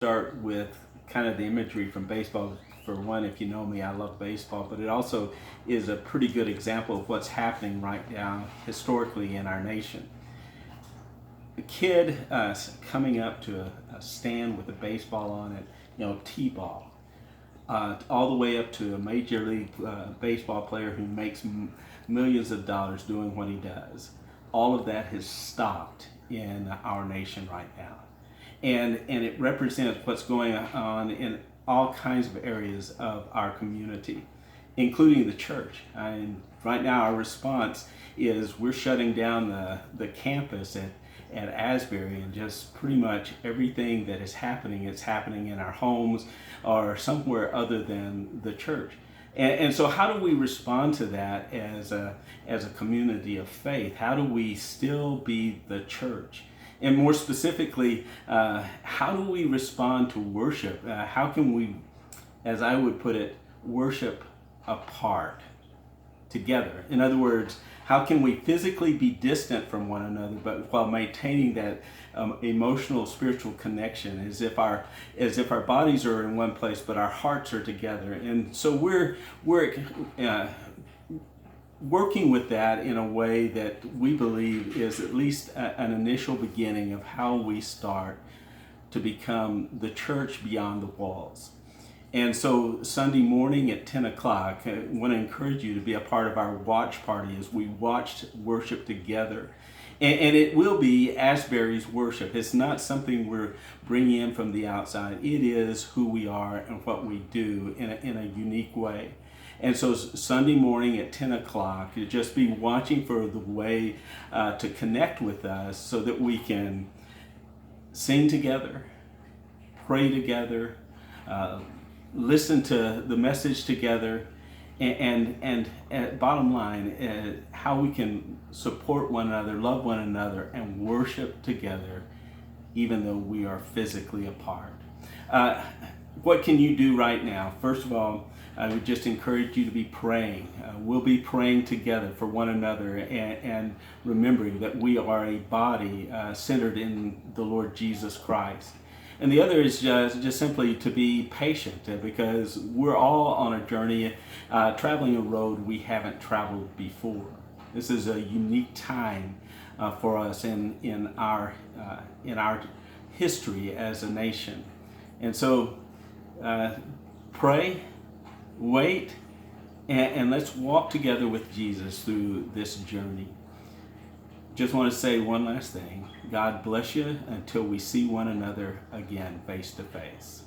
Start with kind of the imagery from baseball. For one, if you know me, I love baseball, but it also is a pretty good example of what's happening right now historically in our nation. A kid coming up to a stand with a baseball on it, t-ball, all the way up to a major league baseball player who makes millions of dollars doing what he does. All of that has stopped in our nation right now. And it represents what's going on in all kinds of areas of our community, including the church. And right now, our response is we're shutting down the campus at Asbury, and just pretty much everything that is happening, it's happening in our homes or somewhere other than the church. And so how do we respond to that as a community of faith? How do we still be the church? And more specifically, how do we respond to worship? How can we, as I would put it, worship apart together? In other words, how can we physically be distant from one another, but while maintaining that emotional, spiritual connection, as if our bodies are in one place, but our hearts are together? And so we're working with that in a way that we believe is at least an initial beginning of how we start to become the church beyond the walls. And so Sunday morning at 10 o'clock, I want to encourage you to be a part of our watch party as we watch worship together. And it will be Asbury's worship. It's not something we're bringing in from the outside. It is who we are and what we do in a unique way. And so Sunday morning at 10 o'clock, you just be watching for the way to connect with us so that we can sing together, pray together, listen to the message together, and bottom line, how we can support one another, love one another, and worship together, even though we are physically apart. What can you do right now? First of all, I would just encourage you to be praying. We'll be praying together for one another and remembering that we are a body centered in the Lord Jesus Christ. And the other is just simply to be patient because we're all on a journey, traveling a road we haven't traveled before. This is a unique time for us in our history as a nation. And so pray, wait, and let's walk together with Jesus through this journey. Just want to say one last thing. God bless you until we see one another again face to face.